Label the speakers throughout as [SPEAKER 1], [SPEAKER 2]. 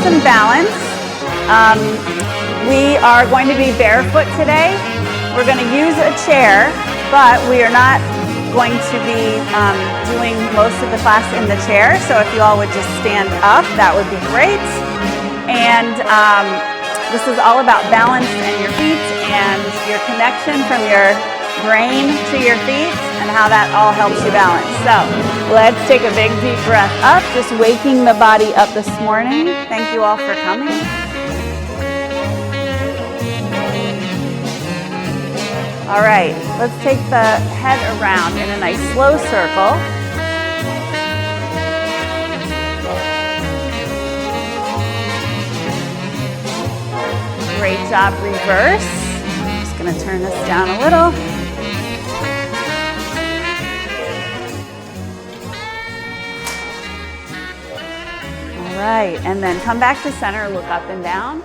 [SPEAKER 1] Some balance. We are going to be barefoot today. We're going to use a chair, but we are not going to be doing most of the class in the chair. So if you all would just stand up, that would be great. And this is all about balance in your feet and your connection from your brain to your feet and how that all helps you balance. So let's take a big deep breath up, just waking the body up this morning. Thank you all for coming. All right, let's take the head around in a nice slow circle. Great job, reverse. Just gonna turn this down a little. All right, and then come back to center, look up and down.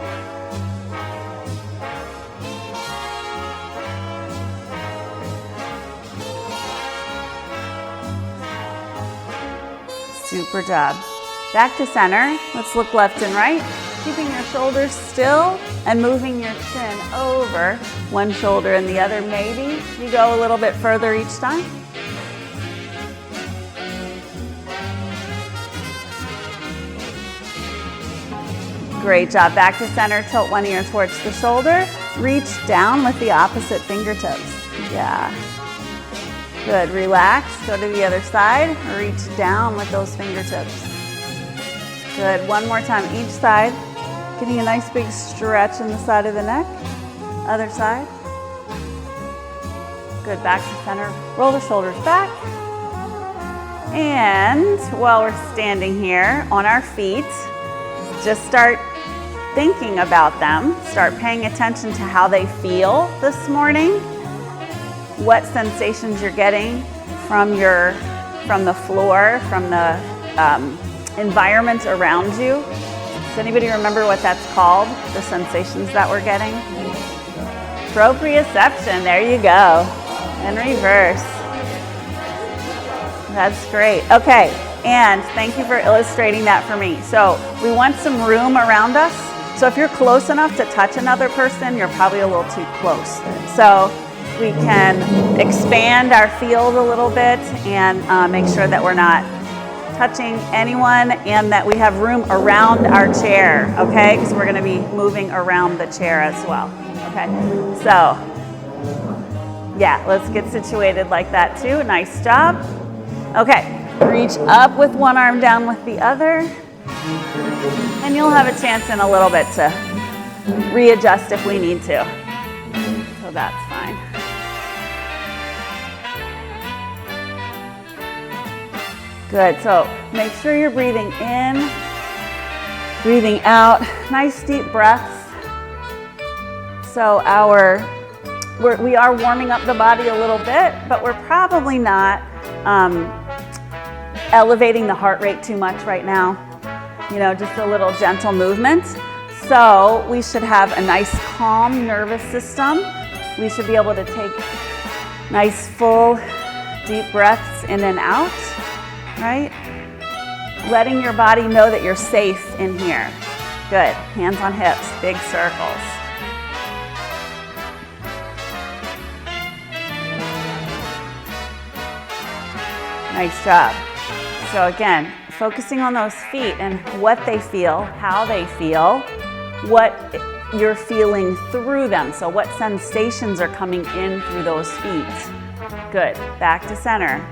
[SPEAKER 1] Super job. Back to center. Let's look left and right. Keeping your shoulders still and moving your chin over one shoulder and the other. Maybe you go a little bit further each time. Great job. Back to center. Tilt one ear towards the shoulder. Reach down with the opposite fingertips. Yeah. Good, relax, go to the other side, reach down with those fingertips. Good, one more time each side. Getting a nice big stretch in the side of the neck. Other side. Good, back to center, roll the shoulders back. And while we're standing here on our feet, just start thinking about them. Start paying attention to how they feel this morning. What sensations you're getting from the floor, from the environment around you. Does anybody remember what that's called? The sensations that we're getting? Proprioception, there you go. And reverse. That's great. Okay, and thank you for illustrating that for me. So we want some room around us. So if you're close enough to touch another person, you're probably a little too close. So we can expand our field a little bit and make sure that we're not touching anyone and that we have room around our chair, okay? Because we're going to be moving around the chair as well, okay? So, yeah, let's get situated like that too. Nice job. Okay, reach up with one arm, down with the other. And you'll have a chance in a little bit to readjust if we need to. So that's fine. Good, so make sure you're breathing in, breathing out, nice deep breaths. So we are warming up the body a little bit, but we're probably not elevating the heart rate too much right now. You know, just a little gentle movement. So we should have a nice calm nervous system. We should be able to take nice full deep breaths in and out. Right? Letting your body know that you're safe in here. Good. Hands on hips, big circles. Nice job. So again, focusing on those feet and what they feel, how they feel, what you're feeling through them. So what sensations are coming in through those feet. Good. Back to center.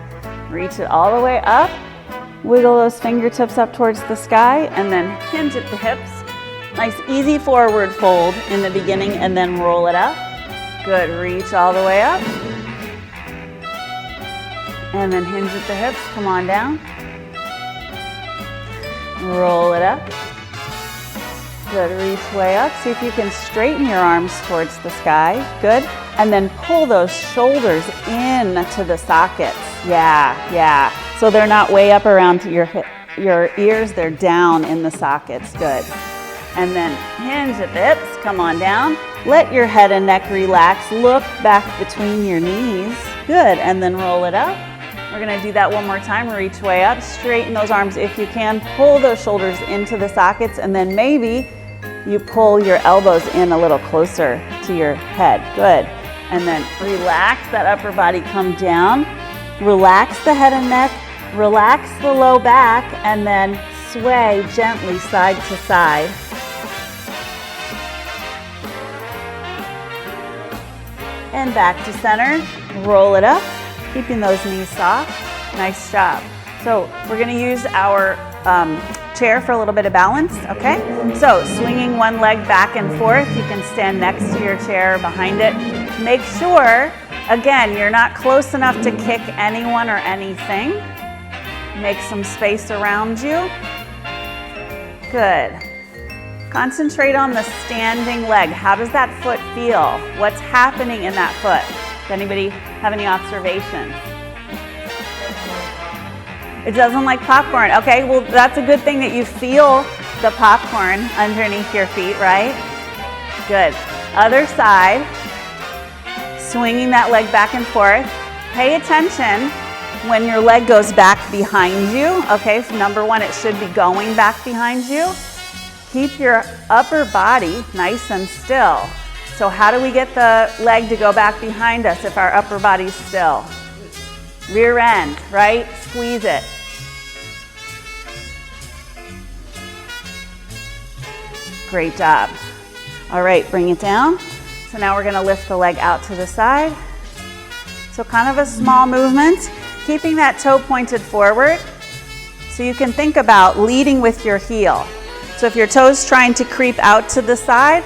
[SPEAKER 1] Reach it all the way up, wiggle those fingertips up towards the sky, and then hinge at the hips. Nice easy forward fold in the beginning and then roll it up. Good, reach all the way up. And then hinge at the hips, come on down. Roll it up. Good, reach way up. See if you can straighten your arms towards the sky. Good. And then pull those shoulders in to the sockets. Yeah. So they're not way up around your ears, they're down in the sockets. Good. And then hinge at the hips, come on down. Let your head and neck relax. Look back between your knees. Good, and then roll it up. We're gonna do that one more time. Reach way up, straighten those arms if you can. Pull those shoulders into the sockets, and then maybe you pull your elbows in a little closer to your head. Good. And then relax that upper body, come down. Relax the head and neck, relax the low back, and then sway gently side to side. And back to center, roll it up, keeping those knees soft. Nice job. So we're gonna use our chair for a little bit of balance, okay? So swinging one leg back and forth, you can stand next to your chair, behind it. Make sure, again, you're not close enough to kick anyone or anything. Make some space around you. Good. Concentrate on the standing leg. How does that foot feel? What's happening in that foot? Does anybody have any observations? It doesn't like popcorn. Okay, well, that's a good thing that you feel the popcorn underneath your feet, right? Good. Other side. Swinging that leg back and forth. Pay attention when your leg goes back behind you. Okay, so number one, it should be going back behind you. Keep your upper body nice and still. So how do we get the leg to go back behind us if our upper body's still? Rear end, right? Squeeze it. Great job. All right, bring it down. So now we're gonna lift the leg out to the side. So kind of a small movement, keeping that toe pointed forward. So you can think about leading with your heel. So if your toe's trying to creep out to the side,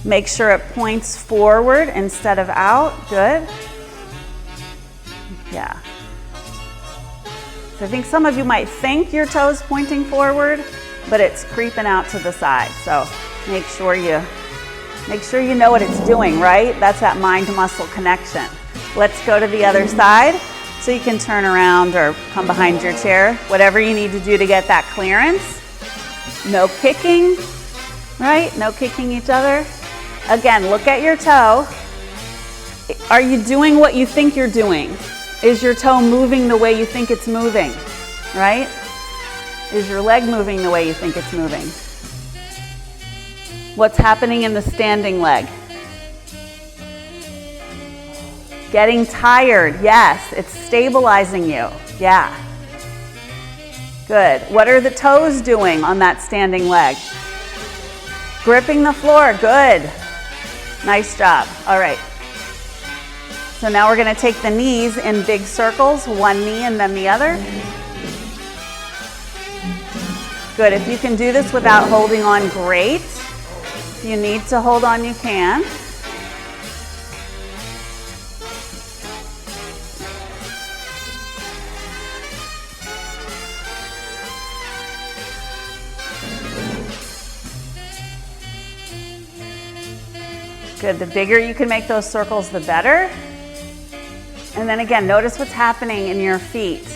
[SPEAKER 1] make sure it points forward instead of out. Good. Yeah. So I think some of you might think your toe's pointing forward, but it's creeping out to the side. So make sure you know what it's doing, right? That's that mind-muscle connection. Let's go to the other side. So you can turn around or come behind your chair, whatever you need to do to get that clearance. No kicking, right? No kicking each other. Again, look at your toe. Are you doing what you think you're doing? Is your toe moving the way you think it's moving, right? Is your leg moving the way you think it's moving? What's happening in the standing leg? Getting tired, yes. It's stabilizing you, yeah. Good. What are the toes doing on that standing leg? Gripping the floor, good. Nice job, all right. So now we're gonna take the knees in big circles, one knee and then the other. Good, if you can do this without holding on, great. If you need to hold on, you can. Good, the bigger you can make those circles, the better. And then again, notice what's happening in your feet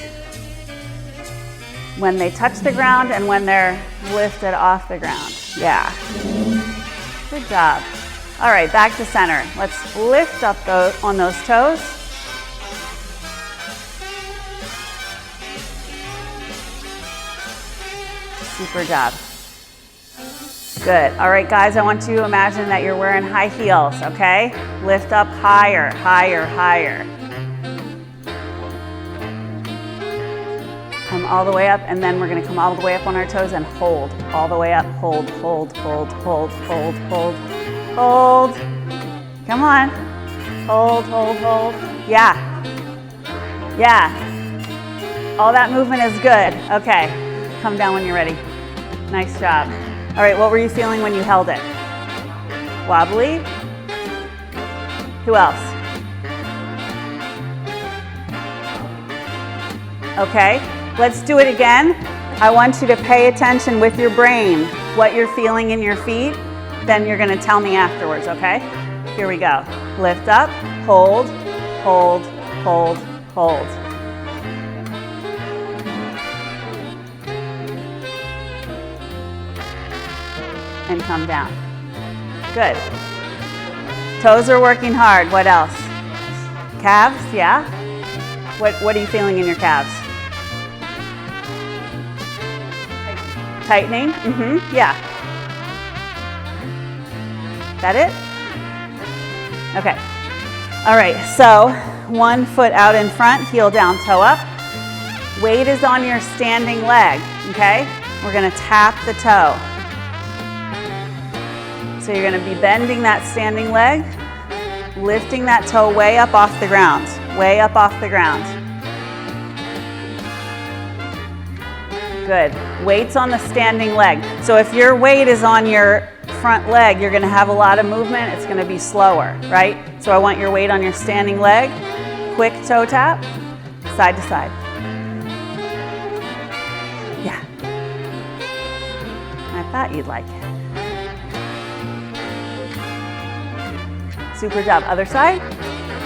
[SPEAKER 1] when they touch the ground and when they're lifted off the ground. Yeah, good job. All right, back to center. Let's lift up on those toes. Super job. Good. All right, guys, I want you to imagine that you're wearing high heels, okay? Lift up higher, higher, higher. Come all the way up, and then we're gonna come all the way up on our toes and hold. All the way up, hold, hold, hold, hold, hold, hold, hold. Come on. Hold, hold, hold. Yeah. Yeah. All that movement is good. Okay. Come down when you're ready. Nice job. All right, what were you feeling when you held it? Wobbly? Who else? Okay, let's do it again. I want you to pay attention with your brain what you're feeling in your feet. Then you're gonna tell me afterwards, okay? Here we go. Lift up, hold, hold, hold, hold. And come down. Good. Toes are working hard. What else? Calves, yeah? What are you feeling in your calves? Tightening? Mm-hmm, yeah. That it? Okay. All right, so 1 foot out in front, heel down, toe up. Weight is on your standing leg, okay? We're gonna tap the toe. So you're gonna be bending that standing leg, lifting that toe way up off the ground, way up off the ground. Good. Weight's on the standing leg. So if your weight is on your front leg, you're gonna have a lot of movement. It's gonna be slower, right? So I want your weight on your standing leg. Quick toe tap, side to side. Yeah. I thought you'd like it. Super job. Other side.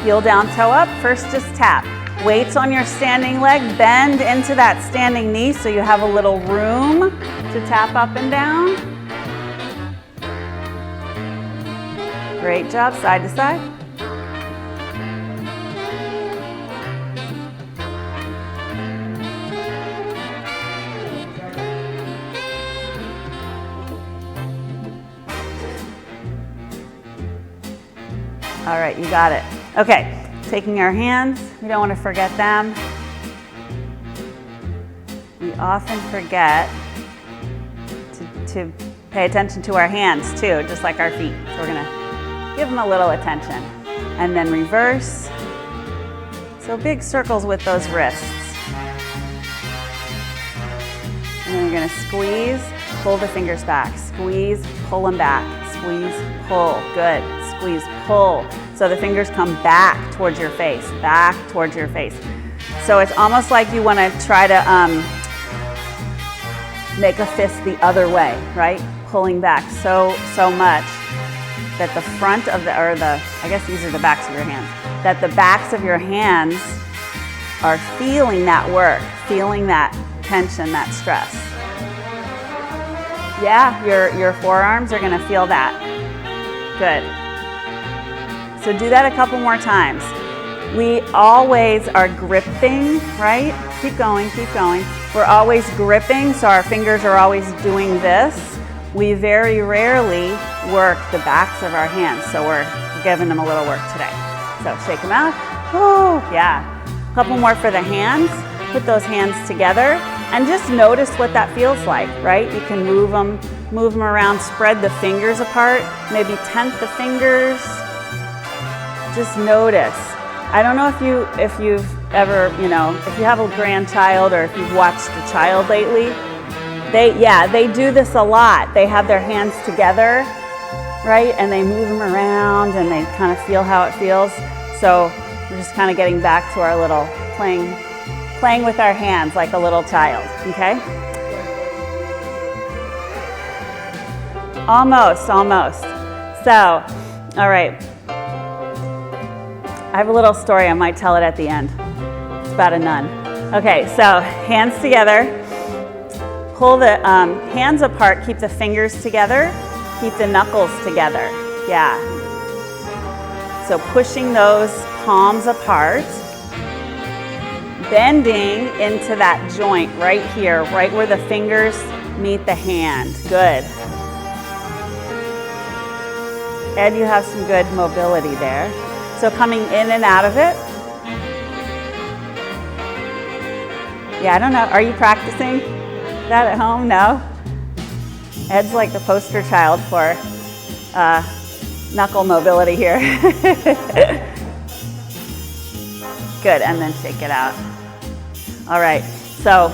[SPEAKER 1] Heel down, toe up. First, just tap. Weights on your standing leg. Bend into that standing knee so you have a little room to tap up and down. Great job. Side to side. All right, you got it. Okay, taking our hands, we don't want to forget them. We often forget to pay attention to our hands too, just like our feet. So we're gonna give them a little attention. And then reverse. So big circles with those wrists. And then you're gonna squeeze, pull the fingers back. Squeeze, pull them back. Squeeze, pull, good. Squeeze, pull. So the fingers come back towards your face, back towards your face. So it's almost like you want to try to make a fist the other way, right? Pulling back so much that the front of I guess these are the backs of your hands, that the backs of your hands are feeling that work, feeling that tension, that stress. Yeah, your forearms are going to feel that. Good. So do that a couple more times. We always are gripping, right? Keep going, keep going. We're always gripping, so our fingers are always doing this. We very rarely work the backs of our hands, so we're giving them a little work today. So shake them out. Oh, yeah. A couple more for the hands. Put those hands together and just notice what that feels like, right? You can move them around, spread the fingers apart, maybe tent the fingers. Just notice. I don't know if you've ever, if you have a grandchild or if you've watched a child lately, they do this a lot. They have their hands together, right? And they move them around and they kind of feel how it feels. So we're just kind of getting back to our little playing with our hands like a little child, okay? Almost. So, all right. I have a little story, I might tell it at the end. It's about a nun. Okay, so hands together. Pull the hands apart, keep the fingers together, keep the knuckles together. Yeah. So pushing those palms apart, bending into that joint right here, right where the fingers meet the hand. Good. Ed, you have some good mobility there. So coming in and out of it. Yeah, I don't know. Are you practicing that at home? No? Ed's like the poster child for knuckle mobility here. Good, and then shake it out. All right, so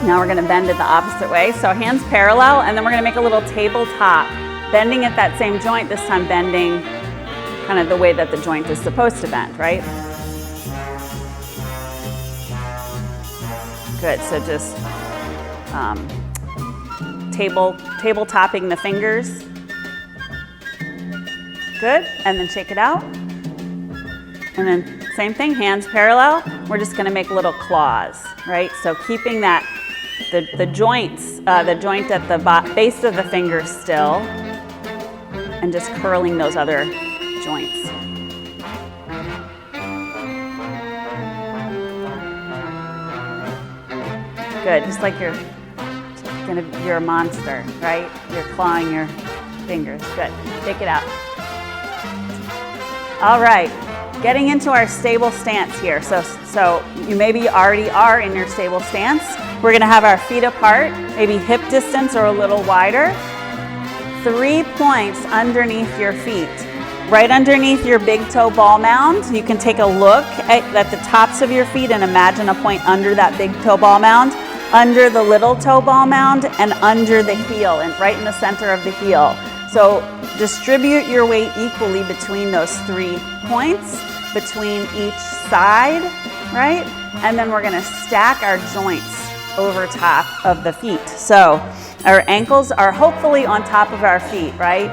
[SPEAKER 1] now we're going to bend it the opposite way. So hands parallel, and then we're going to make a little tabletop. Bending at that same joint, this time bending kind of the way that the joint is supposed to bend, right? Good, so just table-topping the fingers. Good, and then shake it out. And then same thing, hands parallel. We're just gonna make little claws, right? So keeping that, the joint at the base of the fingers still, and just curling those other joints. Good, just like you're a monster, right? You're clawing your fingers. Good, take it out. All right, getting into our stable stance here. So you maybe already are in your stable stance. We're gonna have our feet apart, maybe hip distance or a little wider. 3 points underneath your feet. Right underneath your big toe ball mound, you can take a look at the tops of your feet and imagine a point under that big toe ball mound, under the little toe ball mound, and under the heel, and right in the center of the heel. So distribute your weight equally between those 3 points, between each side, right? And then we're gonna stack our joints over top of the feet. So our ankles are hopefully on top of our feet, right?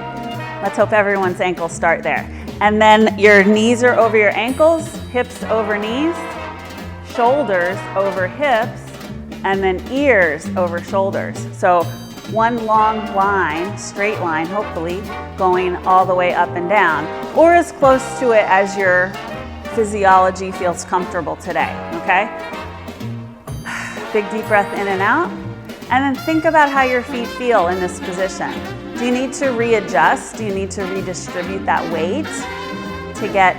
[SPEAKER 1] Let's hope everyone's ankles start there. And then your knees are over your ankles, hips over knees, shoulders over hips, and then ears over shoulders. So one long line, straight line, hopefully, going all the way up and down, or as close to it as your physiology feels comfortable today, okay? Big deep breath in and out. And then think about how your feet feel in this position. Do you need to readjust? Do you need to redistribute that weight to get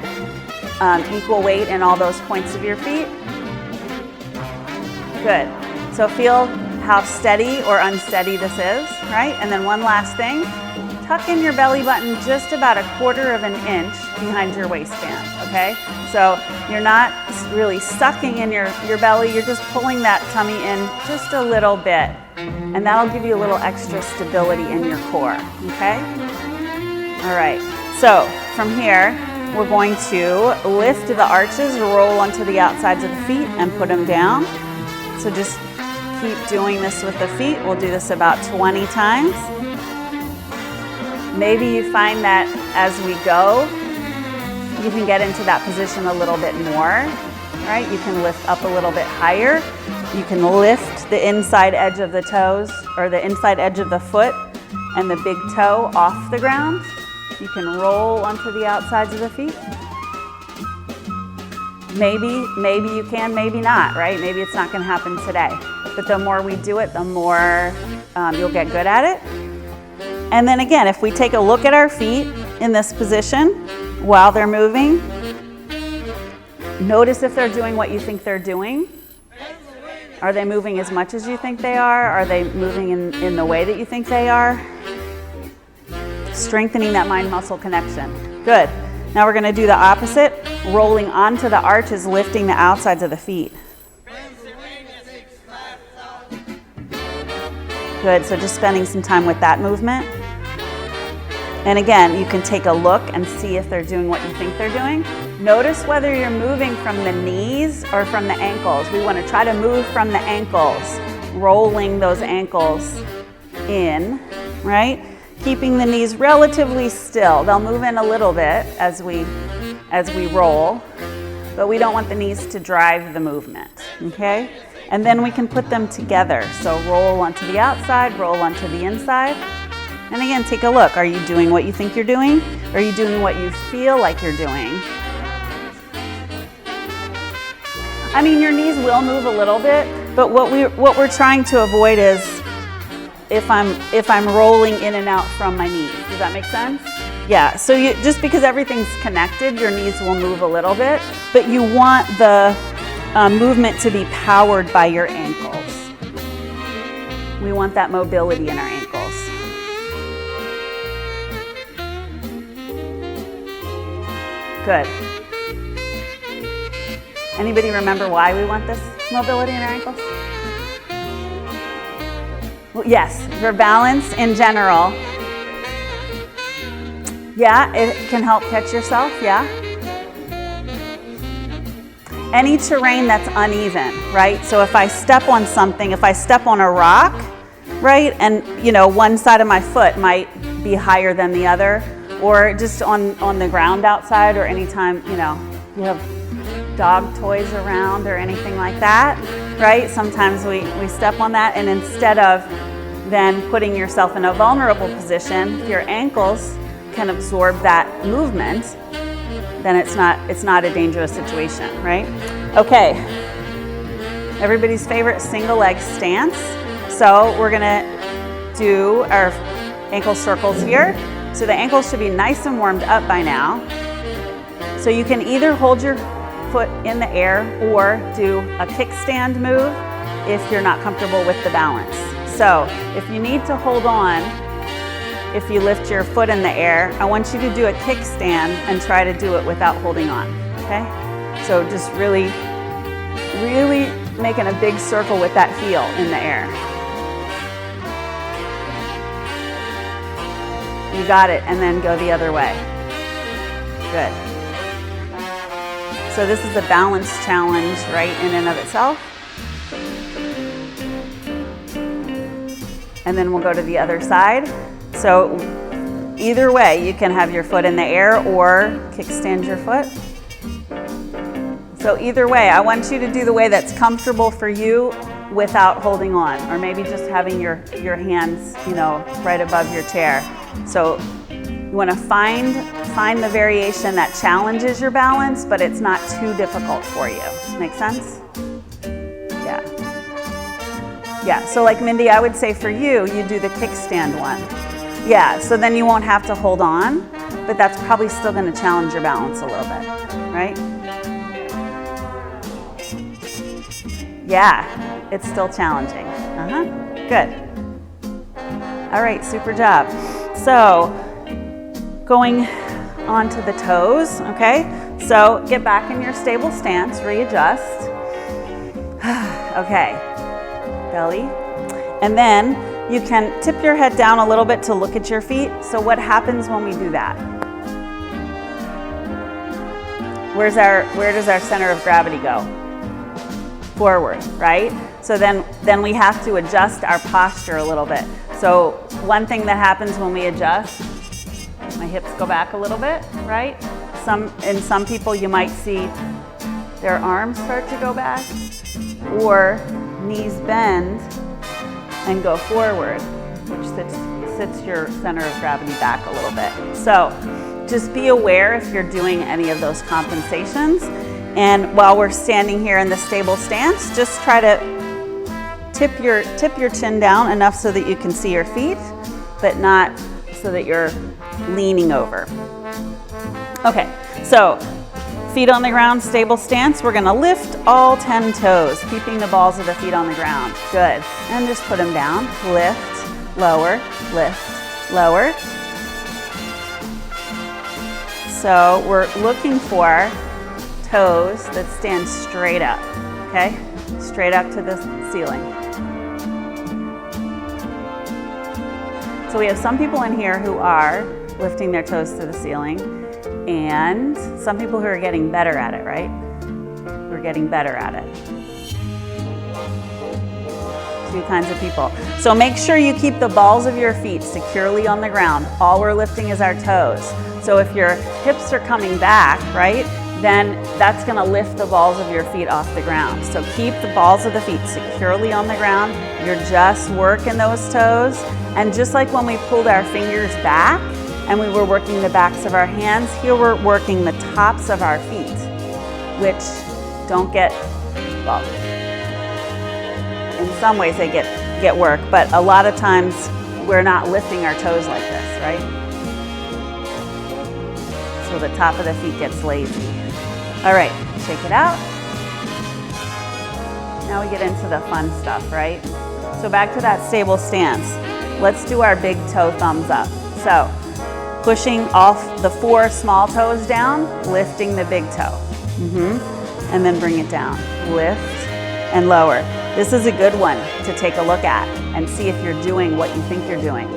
[SPEAKER 1] equal weight in all those points of your feet? Good. So feel how steady or unsteady this is, right? And then one last thing, tuck in your belly button just about 1/4 of an inch behind your waistband, okay? So you're not really sucking in your belly, you're just pulling that tummy in just a little bit. And that'll give you a little extra stability in your core, okay? All right, so from here, we're going to lift the arches, roll onto the outsides of the feet and put them down. So just keep doing this with the feet. We'll do this about 20 times. Maybe you find that as we go, you can get into that position a little bit more, right? You can lift up a little bit higher. You can lift the inside edge of the toes or the inside edge of the foot and the big toe off the ground. You can roll onto the outsides of the feet. Maybe you can, maybe not, right? Maybe it's not gonna happen today. But the more we do it, the more you'll get good at it. And then again, if we take a look at our feet in this position while they're moving, notice if they're doing what you think they're doing. Are they moving as much as you think they are? Are they moving in the way that you think they are? Strengthening that mind-muscle connection. Good. Now we're gonna do the opposite, rolling onto the arches, lifting the outsides of the feet. Good, so just spending some time with that movement. And again, you can take a look and see if they're doing what you think they're doing. Notice whether you're moving from the knees or from the ankles. We want to try to move from the ankles, rolling those ankles in, right? Keeping the knees relatively still. They'll move in a little bit as we roll, but we don't want the knees to drive the movement, okay? And then we can put them together. So roll onto the outside, roll onto the inside. And again, take a look. Are you doing what you think you're doing? Or are you doing what you feel like you're doing? I mean, your knees will move a little bit, but what we're trying to avoid is if I'm rolling in and out from my knees. Does that make sense? Yeah, so just because everything's connected, your knees will move a little bit, but you want the movement to be powered by your ankles. We want that mobility in our ankles. Good. Anybody remember why we want this mobility in our ankles? Well, yes, for balance in general. Yeah, it can help catch yourself, yeah. Any terrain that's uneven, right? So if I step on something, if I step on a rock, right, and one side of my foot might be higher than the other, or just on the ground outside, or anytime, you have dog toys around or anything like that, right? Sometimes we step on that, and instead of then putting yourself in a vulnerable position, your ankles can absorb that movement, then it's not a dangerous situation, right? Okay, everybody's favorite single leg stance. So we're gonna do our ankle circles here. So the ankles should be nice and warmed up by now. So you can either hold your foot in the air or do a kickstand move if you're not comfortable with the balance. So if you need to hold on, if you lift your foot in the air, I want you to do a kickstand and try to do it without holding on, okay? So just really making a big circle with that heel in the air. You got it, and then go the other way. Good. So this is a balance challenge right in and of itself. And then we'll go to the other side. So either way, you can have your foot in the air or kickstand your foot. So either way, I want you to do the way that's comfortable for you without holding on, or maybe just having your hands, right above your chair. So you want to find the variation that challenges your balance, but it's not too difficult for you. Make sense? Yeah. Yeah, so like Mindy, I would say for you, you do the kickstand one. Yeah, so then you won't have to hold on, but that's probably still going to challenge your balance a little bit, right? Yeah, it's still challenging. Good. All right, super job. So going on to the toes, okay? So get back in your stable stance, readjust. Okay, belly. And then you can tip your head down a little bit to look at your feet. So what happens when we do that? Where does our center of gravity go? Forward, right? So then we have to adjust our posture a little bit. So one thing that happens when we adjust, my hips go back a little bit, right? In some people you might see their arms start to go back, or knees bend and go forward, which sits your center of gravity back a little bit. So just be aware if you're doing any of those compensations. And while we're standing here in the stable stance, just try to tip your chin down enough so that you can see your feet, but not so that you're leaning over. Okay, so feet on the ground, stable stance. We're gonna lift all 10 toes, keeping the balls of the feet on the ground. Good, and just put them down. Lift, lower, lift, lower. So we're looking for toes that stand straight up, okay? Straight up to the ceiling. So we have some people in here who are lifting their toes to the ceiling, and some people who are getting better at it, right? We're getting better at it. Two kinds of people. So make sure you keep the balls of your feet securely on the ground. All we're lifting is our toes. So if your hips are coming back, right, then that's gonna lift the balls of your feet off the ground. So keep the balls of the feet securely on the ground. You're just working those toes. And just like when we pulled our fingers back and we were working the backs of our hands, here we're working the tops of our feet, which don't get, well, in some ways they get work, but a lot of times we're not lifting our toes like this, right? So the top of the feet gets lazy. All right, shake it out. Now we get into the fun stuff, right? So back to that stable stance. Let's do our big toe thumbs up. So pushing off the 4 small toes down, lifting the big toe. And then bring it down. Lift and lower. This is a good one to take a look at and see if you're doing what you think you're doing.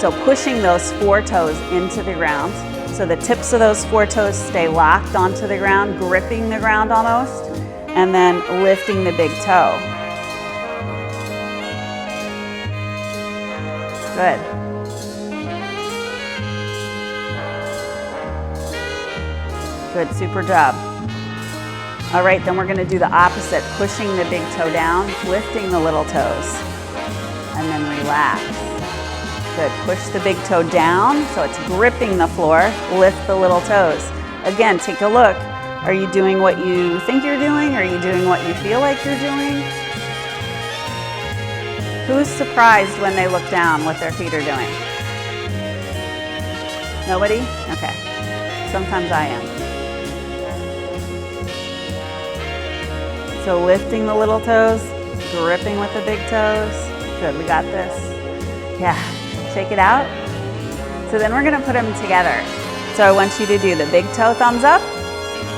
[SPEAKER 1] So pushing those 4 toes into the ground. So the tips of those 4 toes stay locked onto the ground, gripping the ground almost, and then lifting the big toe. Good. Good, super job. All right, then we're gonna do the opposite, pushing the big toe down, lifting the little toes, and then relax. Good, push the big toe down so it's gripping the floor, lift the little toes. Again, take a look. Are you doing what you think you're doing? Are you doing what you feel like you're doing? Who's surprised when they look down what their feet are doing? Nobody? Okay. Sometimes I am. So lifting the little toes, gripping with the big toes. Good, we got this. Yeah, shake it out. So then we're gonna put them together. So I want you to do the big toe thumbs up,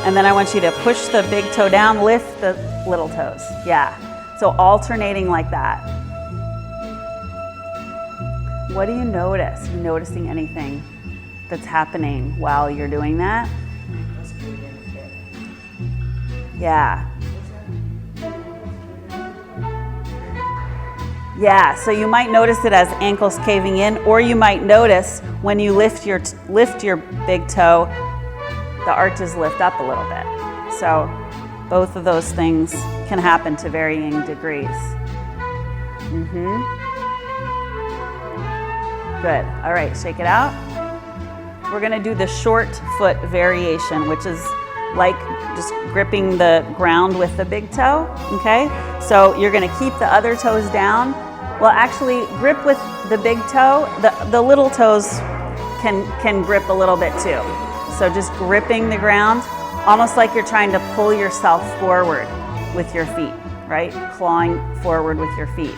[SPEAKER 1] and then I want you to push the big toe down, lift the little toes. Yeah, so alternating like that. What do you notice? Are you noticing anything that's happening while you're doing that? Yeah. Yeah, so you might notice it as ankles caving in, or you might notice when you lift your big toe, the arches lift up a little bit. So both of those things can happen to varying degrees. Good. All right, shake it out. We're gonna do the short foot variation, which is like just gripping the ground with the big toe, okay? So you're gonna keep the other toes down. Well, actually, grip with the big toe. The little toes can grip a little bit too. So just gripping the ground, almost like you're trying to pull yourself forward with your feet, right? Clawing forward with your feet.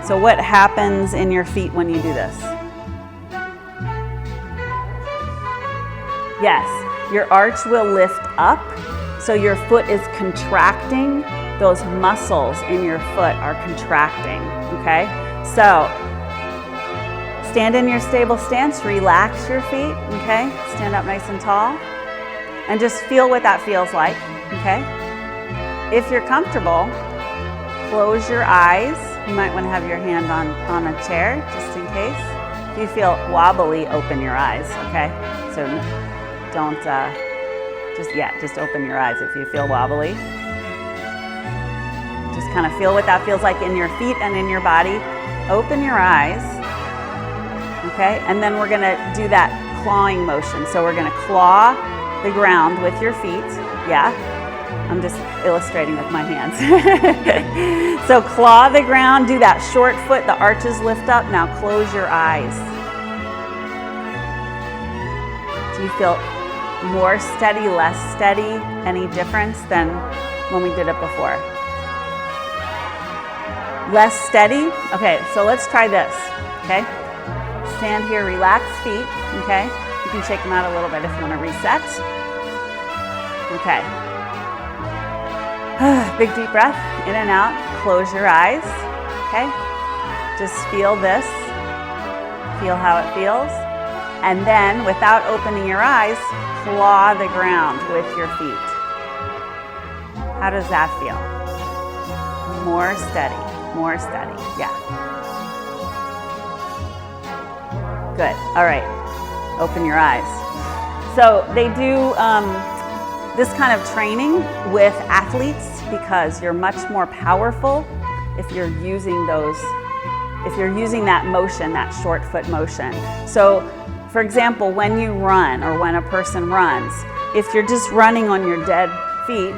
[SPEAKER 1] So what happens in your feet when you do this? Yes, your arch will lift up, so your foot is contracting. Those muscles in your foot are contracting, okay? So stand in your stable stance, relax your feet, okay? Stand up nice and tall, and just feel what that feels like, okay? If you're comfortable, close your eyes. You might want to have your hand on a chair, just in case. If you feel wobbly, open your eyes, okay? So don't, just open your eyes if you feel wobbly. Just kind of feel what that feels like in your feet and in your body. Open your eyes, okay? And then we're gonna do that clawing motion. So we're gonna claw the ground with your feet, yeah? I'm just illustrating with my hands. So claw the ground, do that short foot, the arches lift up. Now close your eyes. Do you feel more steady, less steady? Any difference than when we did it before? Less steady? Okay, so let's try this, okay? Stand here, relax feet, okay? You can shake them out a little bit if you want to reset. Okay. Big deep breath, in and out. Close your eyes, okay? Just feel this. Feel how it feels. And then, without opening your eyes, claw the ground with your feet. How does that feel? More steady, yeah. Good, all right, open your eyes. So they do this kind of training with athletes because you're much more powerful if you're using that motion, that short foot motion. So for example, when you run or when a person runs, if you're just running on your dead feet,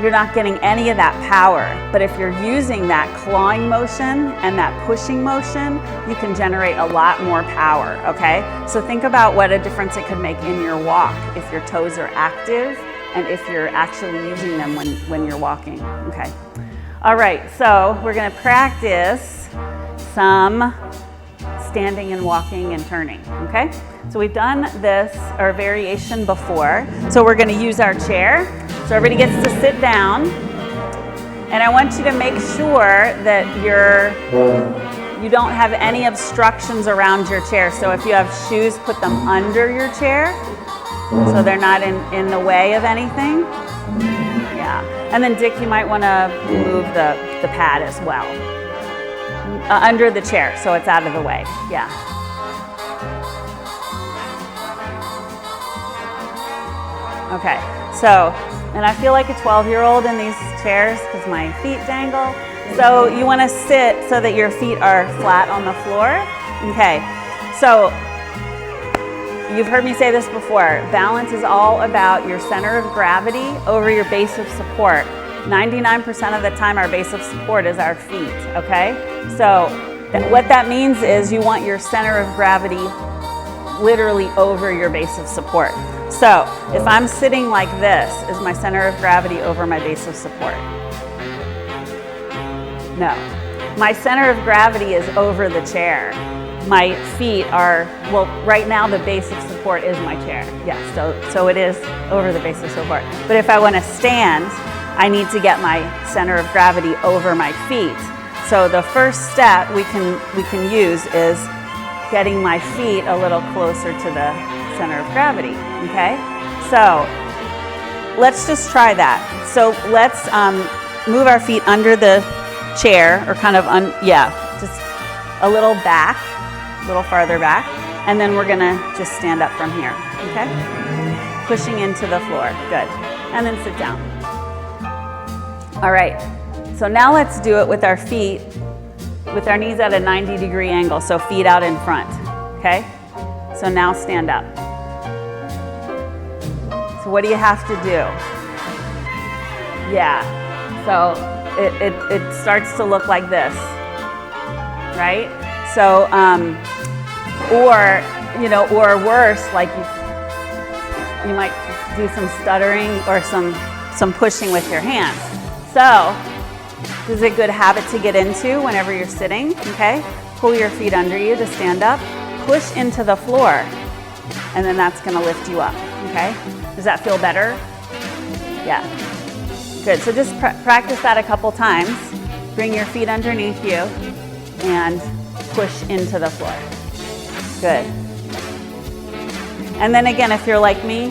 [SPEAKER 1] you're not getting any of that power. But if you're using that clawing motion and that pushing motion, you can generate a lot more power, okay? So think about what a difference it could make in your walk if your toes are active and if you're actually using them when you're walking, okay? All right, so we're gonna practice some standing and walking and turning, okay? So we've done this, our variation before. So we're gonna use our chair. So everybody gets to sit down. And I want you to make sure that you don't have any obstructions around your chair. So if you have shoes, put them under your chair so they're not in the way of anything. Yeah. And then Dick, you might wanna move the pad as well. Under the chair, so it's out of the way, yeah. Okay, so, and I feel like a 12-year-old in these chairs because my feet dangle. So you want to sit so that your feet are flat on the floor. Okay, so you've heard me say this before. Balance is all about your center of gravity over your base of support. 99% of the time our base of support is our feet, okay? So what that means is you want your center of gravity literally over your base of support. So if I'm sitting like this, is my center of gravity over my base of support? No. My center of gravity is over the chair. My feet are, well, right now the base of support is my chair. Yes, so it is over the base of support. But if I want to stand, I need to get my center of gravity over my feet. So the first step we can use is getting my feet a little closer to the center of gravity, okay? So let's just try that. So let's move our feet under the chair, or kind of, just a little back, a little farther back, and then we're gonna just stand up from here, okay? Pushing into the floor, good. And then sit down. All right, so now let's do it with our feet, with our knees at a 90-degree angle, so feet out in front, okay? So now stand up. So what do you have to do? Yeah, so it starts to look like this, right? So, or worse, like you might do some stuttering or some pushing with your hands. So, this is a good habit to get into whenever you're sitting, okay? Pull your feet under you to stand up, push into the floor, and then that's gonna lift you up, okay? Does that feel better? Yeah. Good, so just practice that a couple times. Bring your feet underneath you and push into the floor. Good. And then again, if you're like me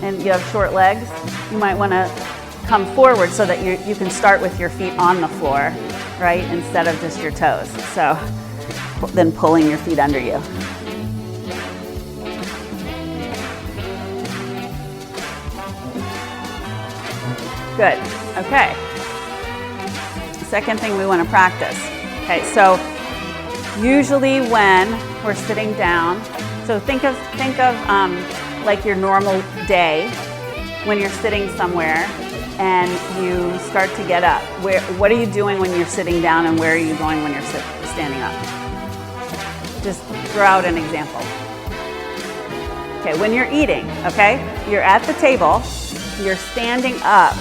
[SPEAKER 1] and you have short legs, you might wanna come forward so that you can start with your feet on the floor, right? Instead of just your toes. So then pulling your feet under you. Good, okay. Second thing we want to practice. Okay, so usually when we're sitting down, so think of like your normal day when you're sitting somewhere and you start to get up. What are you doing when you're sitting down, and where are you going when you're standing up? Just throw out an example. Okay, when you're eating, okay, you're at the table, you're standing up.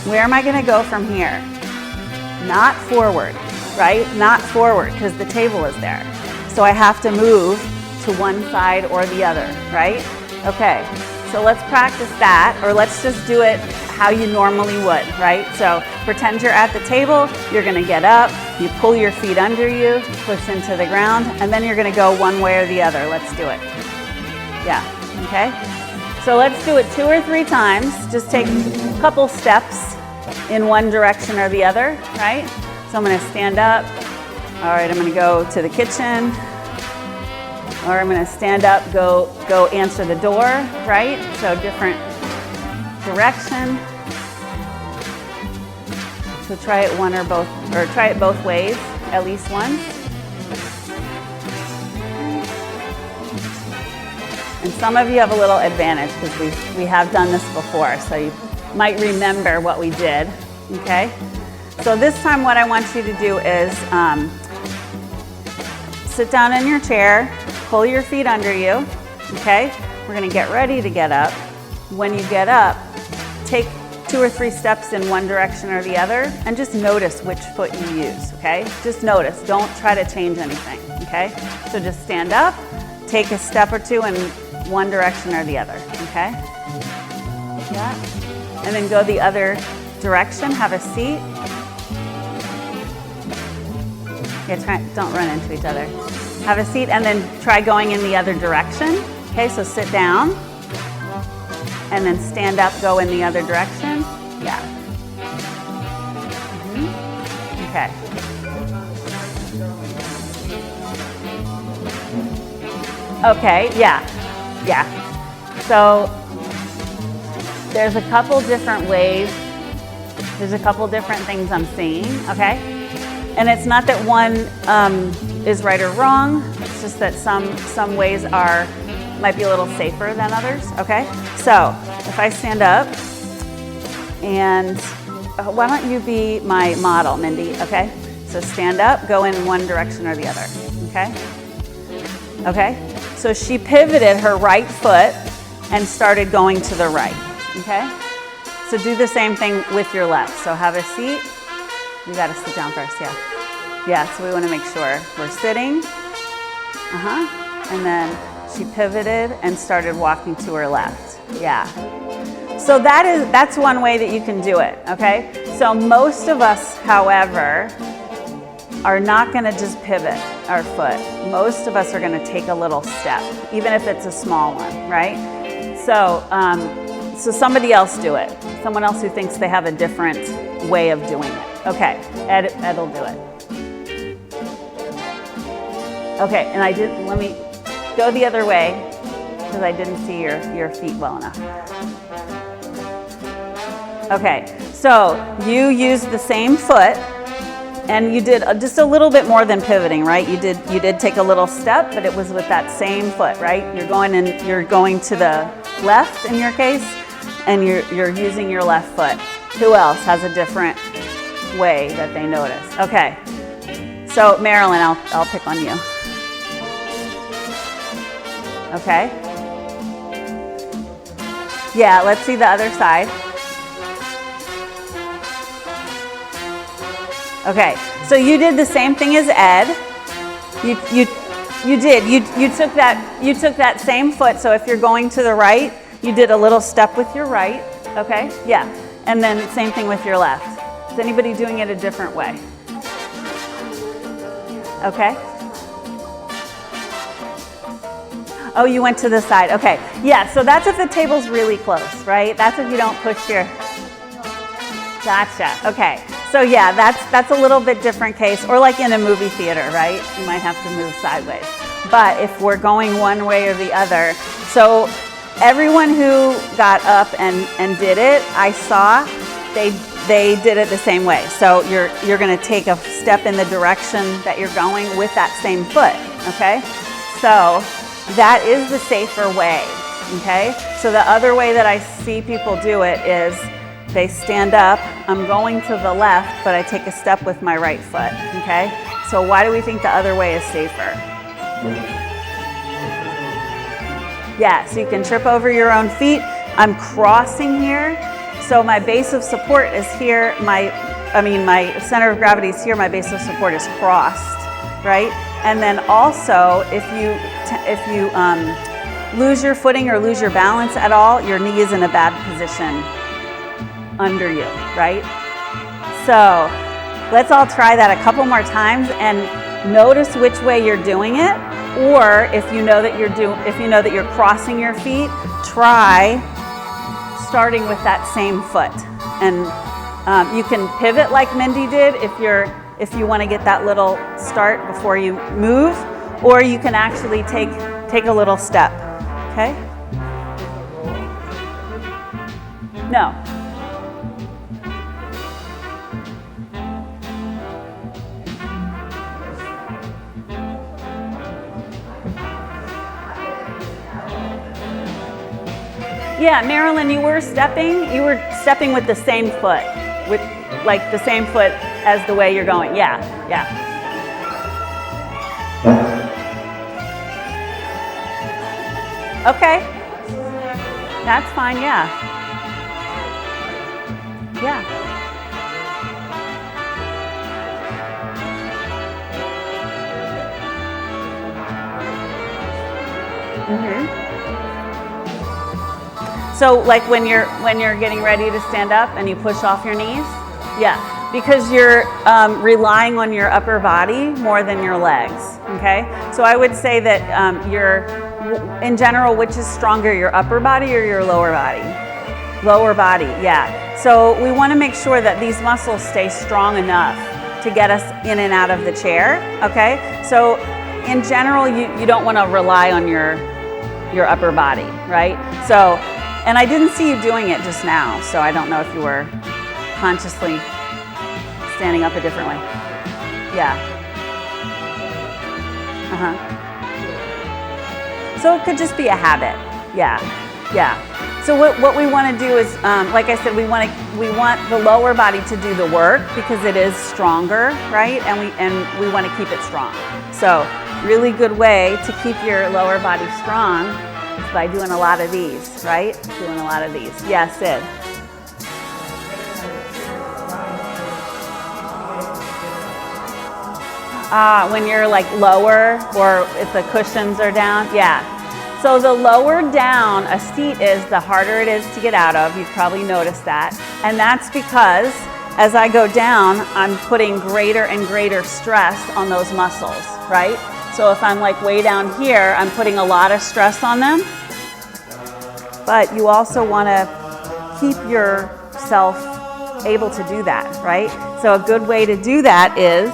[SPEAKER 1] Where am I going to go from here? Not forward, right? Not forward, because the table is there. So I have to move to one side or the other, right? Okay, so let's practice that, or let's just do it how you normally would, right? So pretend you're at the table, you're going to get up, you pull your feet under you, push into the ground, and then you're going to go one way or the other. Let's do it. Yeah, okay? So let's do it 2 or 3 times. Just take a couple steps in one direction or the other, right? So I'm going to stand up. All right, I'm going to go to the kitchen. Or I'm going to stand up, go answer the door, right? So different direction. So try it one or both, or try it both ways, at least once. And some of you have a little advantage because we have done this before, so you might remember what we did, okay? So this time what I want you to do is sit down in your chair, pull your feet under you, okay? We're gonna get ready to get up. When you get up, take 2 or 3 steps in one direction or the other, and just notice which foot you use, okay? Just notice, don't try to change anything, okay? So just stand up, take a step or 2 in one direction or the other, okay? Yeah. And then go the other direction, have a seat. Yeah, don't run into each other. Have a seat and then try going in the other direction. Okay, so sit down and then stand up, go in the other direction. Yeah. Okay. Okay, yeah. So there's a couple different ways. There's a couple different things I'm seeing, okay? And it's not that one is right or wrong. It's just that some ways might be a little safer than others, okay? So if I stand up and why don't you be my model, Mindy, okay? So stand up, go in one direction or the other, okay? Okay, so she pivoted her right foot and started going to the right, okay? So do the same thing with your left. So have a seat. You gotta sit down first, yeah. Yeah, so we wanna make sure we're sitting. And then she pivoted and started walking to her left, yeah. So that's one way that you can do it, okay? So most of us, however, are not gonna just pivot our foot. Most of us are gonna take a little step, even if it's a small one, right? So, so somebody else do it. Someone else who thinks they have a different way of doing it. Okay, Ed will do it. Okay, and let me go the other way because I didn't see your feet well enough. Okay, so you used the same foot and you did just a little bit more than pivoting, right? You did take a little step, but it was with that same foot, right? You're going to the left in your case, and you're using your left foot. Who else has a different way that they notice? Okay, so Marilyn, I'll pick on you. Okay. Yeah, let's see the other side. Okay, so you did the same thing as Ed. You took that same foot. So if you're going to the right, you did a little step with your right. Okay, yeah, and then same thing with your left. Is anybody doing it a different way? Okay. Oh, you went to the side. Okay, yeah. So that's if the table's really close, right? That's if you don't push your. Gotcha. Okay. So yeah, that's a little bit different case, or like in a movie theater, right? You might have to move sideways. But if we're going one way or the other, so everyone who got up and did it, I saw they did it the same way. So you're going to take a step in the direction that you're going with that same foot. Okay, so that is the safer way. Okay, so the other way that I see people do it is they stand up, I'm going to the left, but I take a step with my right foot, okay? So why do we think the other way is safer? Yeah, so you can trip over your own feet. I'm crossing here, so my base of support is here. My center of gravity is here, my base of support is crossed, right? And then also, if you lose your footing or lose your balance at all, your knee is in a bad position under you, right? So let's all try that a couple more times and notice which way you're doing it, or if you know that you're crossing your feet, try starting with that same foot. And you can pivot like Mindy did if you want to get that little start before you move, or you can actually take a little step. Okay? No. Yeah, Marilyn, you were stepping with the same foot, with like the same foot as the way you're going. Yeah. Okay, that's fine, yeah. Yeah. So like when you're getting ready to stand up and you push off your knees, yeah, because you're relying on your upper body more than your legs, okay? So I would say that in general, which is stronger, your upper body or your lower body? Lower body, yeah. So we want to make sure that these muscles stay strong enough to get us in and out of the chair, okay? So in general, you don't want to rely on your upper body, right? So, and I didn't see you doing it just now, so I don't know if you were consciously standing up a different way. Yeah. So it could just be a habit, yeah. Yeah. So what we want to do is, like I said, we want the lower body to do the work because it is stronger, right? And we want to keep it strong. So really good way to keep your lower body strong is by doing a lot of these, right? Doing a lot of these. Yeah, Sid. When you're like lower or if the cushions are down, yeah. So the lower down a seat is, the harder it is to get out of. You've probably noticed that. And that's because as I go down, I'm putting greater and greater stress on those muscles, right? So if I'm like way down here, I'm putting a lot of stress on them. But you also want to keep yourself able to do that, right? So a good way to do that is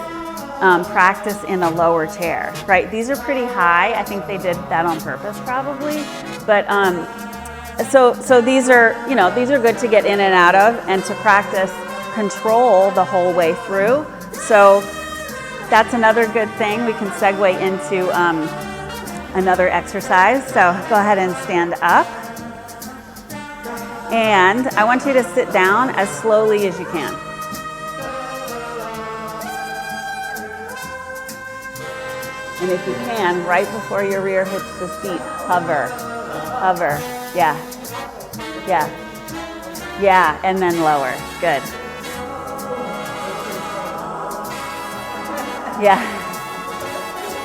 [SPEAKER 1] practice in a lower chair, right? These are pretty high. I think they did that on purpose probably. But so these are, these are good to get in and out of and to practice control the whole way through. So that's another good thing. We can segue into another exercise. So go ahead and stand up. And I want you to sit down as slowly as you can. And if you can, right before your rear hits the seat, hover, yeah, and then lower, good. Yeah,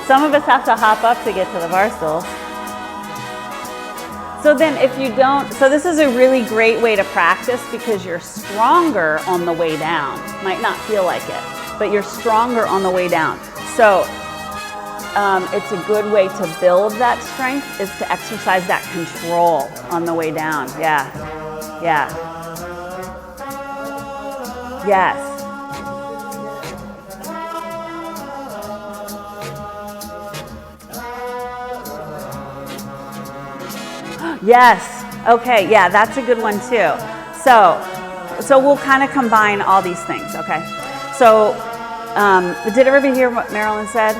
[SPEAKER 1] some of us have to hop up to get to the bar stools. So then if you don't, so this is a really great way to practice because you're stronger on the way down. Might not feel like it, but you're stronger on the way down. So it's a good way to build that strength is to exercise that control on the way down. Yeah. Yes. Yes. Okay. Yeah, that's a good one too. So we'll kind of combine all these things. Okay. So did everybody hear what Marilyn said?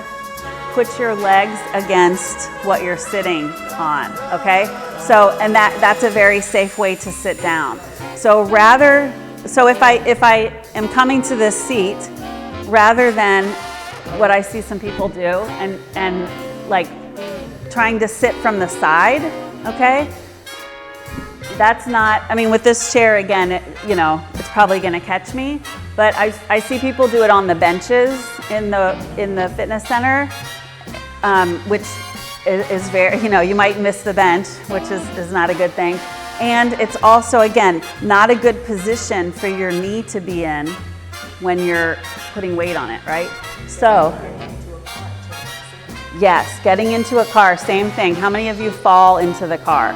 [SPEAKER 1] Put your legs against what you're sitting on, okay? So, and that's a very safe way to sit down. So if I am coming to this seat, rather than what I see some people do and like trying to sit from the side, okay? That's not, I mean, with this chair again, it's probably gonna catch me, but I see people do it on the benches in the fitness center. Which is very, you might miss the bench, which is not a good thing. And it's also, again, not a good position for your knee to be in when you're putting weight on it, right? So, yes, getting into a car, same thing. How many of you fall into the car?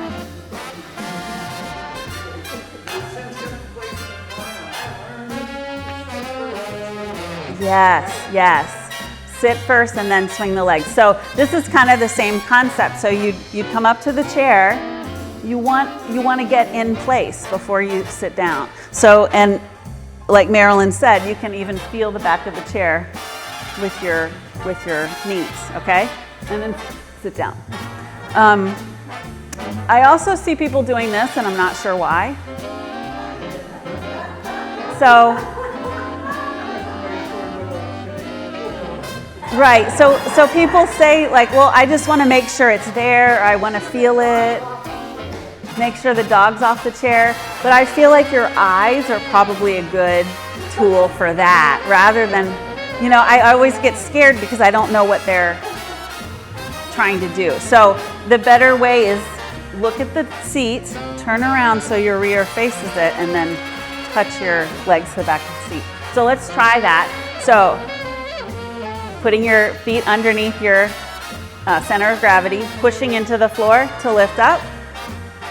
[SPEAKER 1] Yes. Sit first and then swing the legs. So this is kind of the same concept. So you'd come up to the chair. You want to get in place before you sit down. So, and like Marilyn said, you can even feel the back of the chair with your knees, okay? And then sit down. I also see people doing this, and I'm not sure why. So. Right, so people say like, well, I just want to make sure it's there, or I want to feel it, make sure the dog's off the chair, but I feel like your eyes are probably a good tool for that, rather than, I always get scared because I don't know what they're trying to do. So the better way is look at the seat, turn around so your rear faces it, and then touch your legs to the back of the seat. So let's try that. So putting your feet underneath your center of gravity, pushing into the floor to lift up,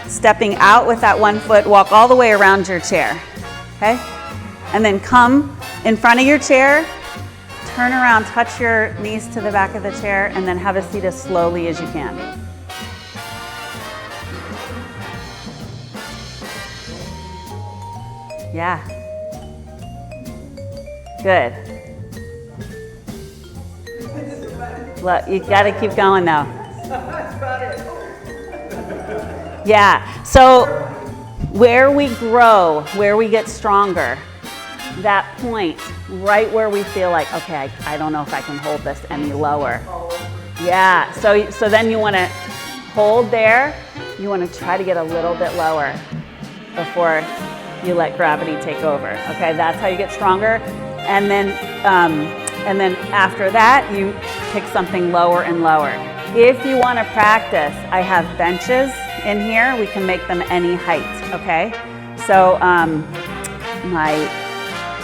[SPEAKER 1] stepping out with that 1 foot, walk all the way around your chair, okay? And then come in front of your chair, turn around, touch your knees to the back of the chair, and then have a seat as slowly as you can. Yeah. Good. Look, you got to keep going though. Yeah, so where we grow, where we get stronger, that point, right where we feel like, okay, I don't know if I can hold this any lower. Yeah, so then you want to hold there. You want to try to get a little bit lower before you let gravity take over. Okay, that's how you get stronger. And then after that, you pick something lower and lower. If you want to practice, I have benches in here. We can make them any height, okay? So my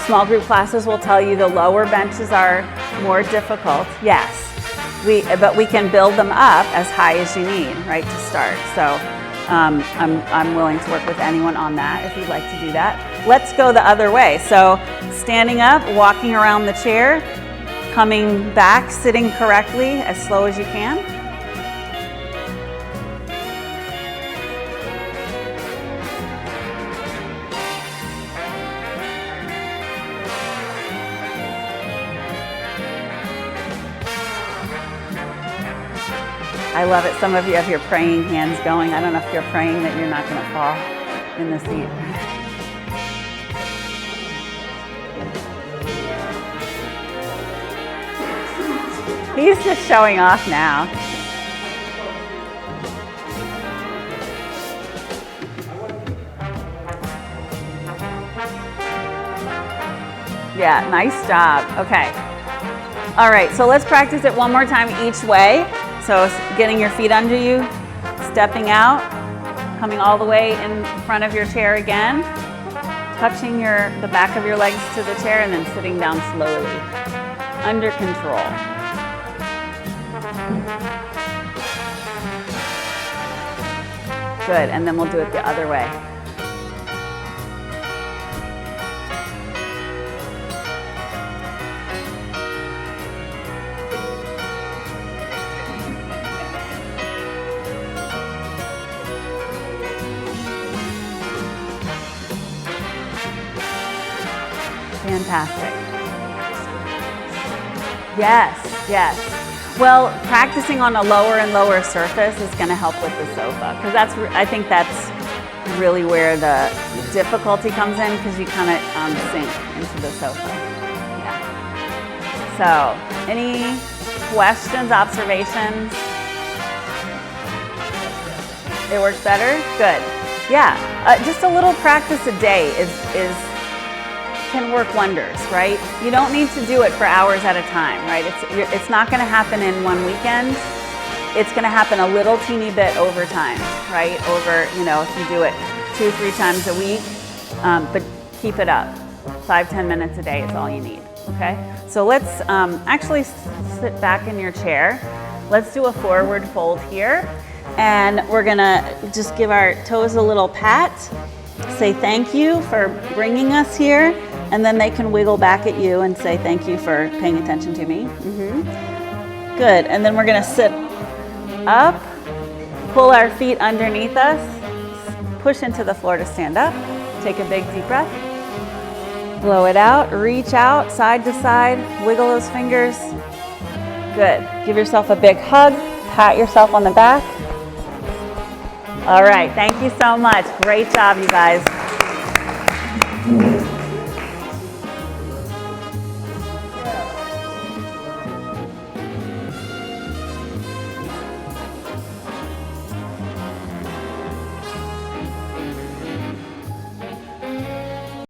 [SPEAKER 1] small group classes will tell you the lower benches are more difficult, yes. But we can build them up as high as you need, right, to start. So I'm willing to work with anyone on that if you'd like to do that. Let's go the other way. So standing up, walking around the chair, coming back, sitting correctly as slow as you can. I love it. Some of you have your praying hands going. I don't know if you're praying that you're not going to fall in the seat. He's just showing off now. Yeah, nice job. Okay. All right, so let's practice it one more time each way. So getting your feet under you, stepping out, coming all the way in front of your chair again, touching the back of your legs to the chair, and then sitting down slowly, under control. Good, and then we'll do it the other way. Fantastic. Yes, yes. Well, practicing on a lower and lower surface is going to help with the sofa, because I think that's really where the difficulty comes in, because you kind of sink into the sofa. Yeah. So, any questions, observations? It works better? Good. Yeah. Just a little practice a day can work wonders, right? You don't need to do it for hours at a time, right? It's not going to happen in one weekend. It's going to happen a little teeny bit over time, right? Over, if you do it 2 or 3 times a week, but keep it up. 5-10 minutes a day is all you need, okay? So let's actually sit back in your chair. Let's do a forward fold here. And we're going to just give our toes a little pat. Say thank you for bringing us here. And then they can wiggle back at you and say thank you for paying attention to me. Good, and then we're gonna sit up, pull our feet underneath us, push into the floor to stand up, take a big deep breath, blow it out, reach out side to side, wiggle those fingers. Good, give yourself a big hug, pat yourself on the back. All right, thank you so much. Great job, you guys.